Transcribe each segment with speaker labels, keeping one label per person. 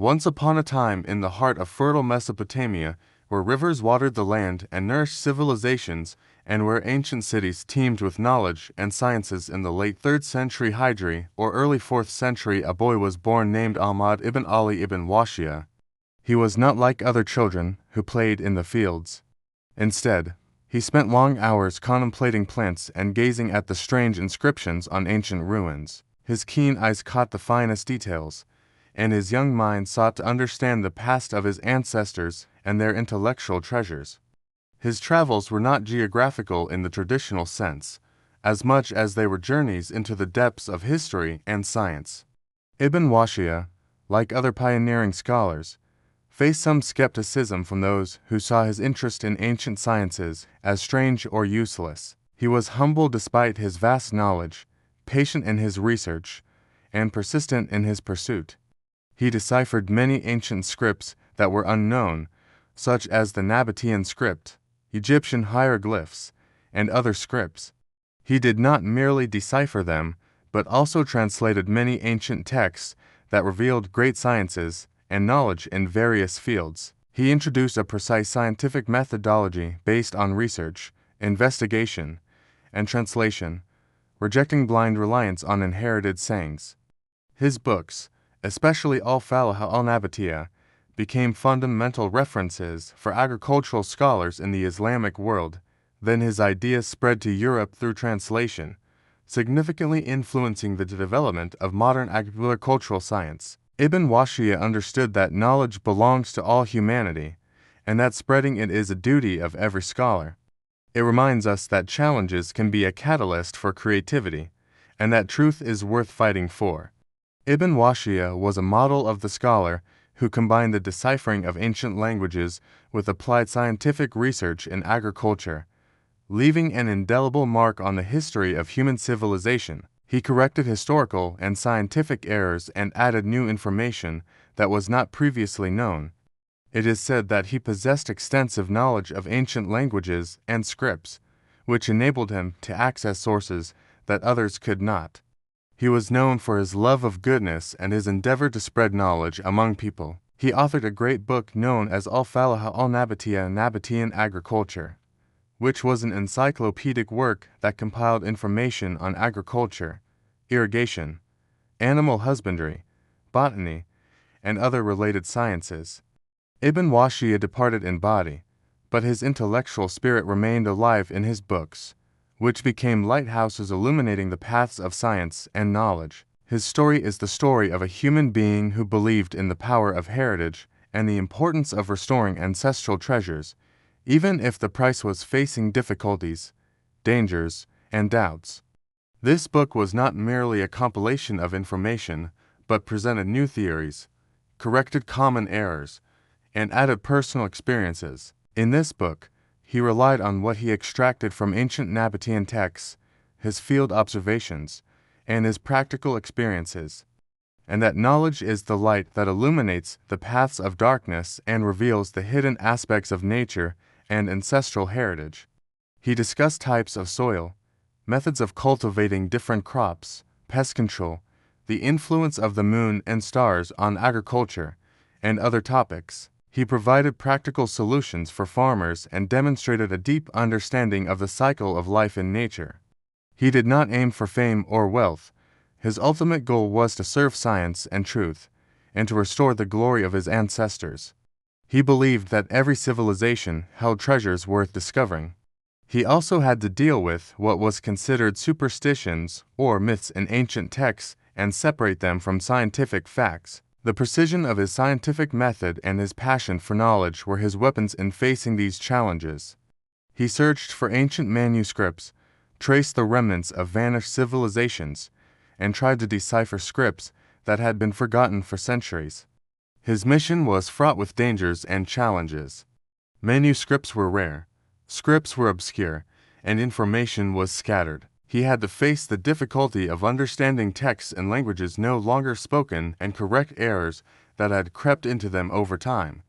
Speaker 1: Once upon a time in the heart of fertile Mesopotamia, where rivers watered the land and nourished civilizations, and where ancient cities teemed with knowledge and sciences in the late 3rd century Hijri or early 4th century, a boy was born named Ahmad ibn Ali ibn Wahshiyya. He was not like other children who played in the fields. Instead, he spent long hours contemplating plants and gazing at the strange inscriptions on ancient ruins. His keen eyes caught the finest details, and his young mind sought to understand the past of his ancestors and their intellectual treasures. His travels were not geographical in the traditional sense, as much as they were journeys into the depths of history and science. Ibn Wahshiyya, like other pioneering scholars, faced some skepticism from those who saw his interest in ancient sciences as strange or useless. He was humble despite his vast knowledge, patient in his research, and persistent in his pursuit. He deciphered many ancient scripts that were unknown, such as the Nabatean script, Egyptian hieroglyphs, and other scripts. He did not merely decipher them, but also translated many ancient texts that revealed great sciences and knowledge in various fields. He introduced a precise scientific methodology based on research, investigation, and translation, rejecting blind reliance on inherited sayings. His books, especially Al-Falah al-Nabatiyya, became fundamental references for agricultural scholars in the Islamic world. Then his ideas spread to Europe through translation, significantly influencing the development of modern agricultural science. Ibn Wahshiyya understood that knowledge belongs to all humanity, and that spreading it is a duty of every scholar. It reminds us that challenges can be a catalyst for creativity, and that truth is worth fighting for. Ibn Wahshiyya was a model of the scholar who combined the deciphering of ancient languages with applied scientific research in agriculture, leaving an indelible mark on the history of human civilization. He corrected historical and scientific errors and added new information that was not previously known. It is said that he possessed extensive knowledge of ancient languages and scripts, which enabled him to access sources that others could not. He was known for his love of goodness and his endeavor to spread knowledge among people. He authored a great book known as Al-Falah al-Nabatiyya, Nabatean Agriculture, which was an encyclopedic work that compiled information on agriculture, irrigation, animal husbandry, botany, and other related sciences. Ibn Wahshiyya departed in body, but his intellectual spirit remained alive in his books, which became lighthouses illuminating the paths of science and knowledge. His story is the story of a human being who believed in the power of heritage and the importance of restoring ancestral treasures, even if the price was facing difficulties, dangers, and doubts. This book was not merely a compilation of information, but presented new theories, corrected common errors, and added personal experiences. In this book, he relied on what he extracted from ancient Nabatean texts, his field observations, and his practical experiences, and that knowledge is the light that illuminates the paths of darkness and reveals the hidden aspects of nature and ancestral heritage. He discussed types of soil, methods of cultivating different crops, pest control, the influence of the moon and stars on agriculture, and other topics. He provided practical solutions for farmers and demonstrated a deep understanding of the cycle of life in nature. He did not aim for fame or wealth. His ultimate goal was to serve science and truth, and to restore the glory of his ancestors. He believed that every civilization held treasures worth discovering. He also had to deal with what was considered superstitions or myths in ancient texts and separate them from scientific facts. The precision of his scientific method and his passion for knowledge were his weapons in facing these challenges. He searched for ancient manuscripts, traced the remnants of vanished civilizations, and tried to decipher scripts that had been forgotten for centuries. His mission was fraught with dangers and challenges. Manuscripts were rare, scripts were obscure, and information was scattered. He had to face the difficulty of understanding texts in languages no longer spoken and correct errors that had crept into them over time.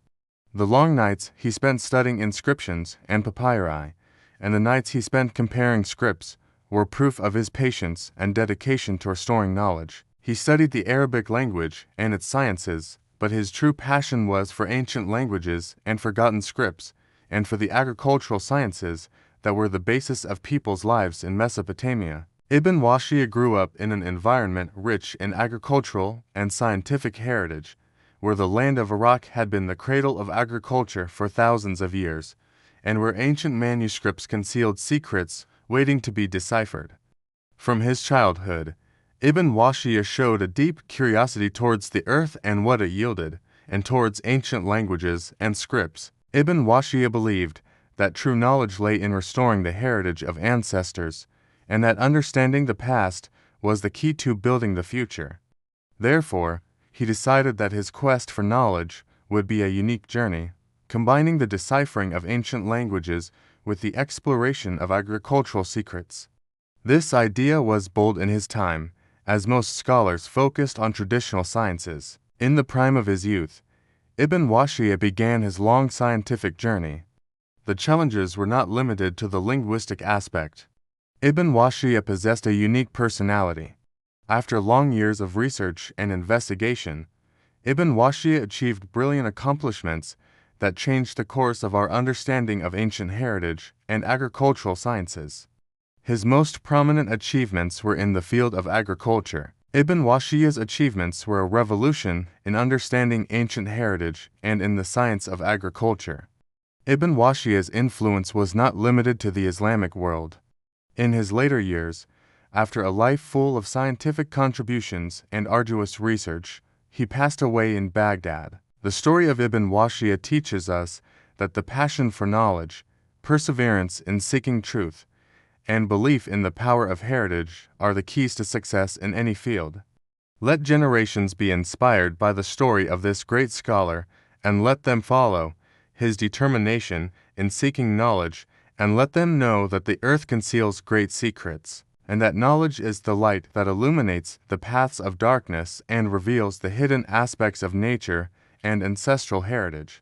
Speaker 1: The long nights he spent studying inscriptions and papyri, and the nights he spent comparing scripts, were proof of his patience and dedication to restoring knowledge. He studied the Arabic language and its sciences, but his true passion was for ancient languages and forgotten scripts, and for the agricultural sciences that were the basis of people's lives in Mesopotamia. Ibn Wahshiyya grew up in an environment rich in agricultural and scientific heritage, where the land of Iraq had been the cradle of agriculture for thousands of years, and where ancient manuscripts concealed secrets waiting to be deciphered. From his childhood, Ibn Wahshiyya showed a deep curiosity towards the earth and what it yielded, and towards ancient languages and scripts. Ibn Wahshiyya believed that true knowledge lay in restoring the heritage of ancestors, and that understanding the past was the key to building the future. Therefore, he decided that his quest for knowledge would be a unique journey, combining the deciphering of ancient languages with the exploration of agricultural secrets. This idea was bold in his time, as most scholars focused on traditional sciences. In the prime of his youth, Ibn Wahshiyya began his long scientific journey. The challenges were not limited to the linguistic aspect. Ibn Wahshiyya possessed a unique personality. After long years of research and investigation, Ibn Wahshiyya achieved brilliant accomplishments that changed the course of our understanding of ancient heritage and agricultural sciences. His most prominent achievements were in the field of agriculture. Ibn Wahshiyya's achievements were a revolution in understanding ancient heritage and in the science of agriculture. Ibn Wahshiyya's influence was not limited to the Islamic world. In his later years, after a life full of scientific contributions and arduous research, he passed away in Baghdad. The story of Ibn Wahshiyya teaches us that the passion for knowledge, perseverance in seeking truth, and belief in the power of heritage are the keys to success in any field. Let generations be inspired by the story of this great scholar, and let them follow his determination in seeking knowledge, and let them know that the earth conceals great secrets, and that knowledge is the light that illuminates the paths of darkness and reveals the hidden aspects of nature and ancestral heritage.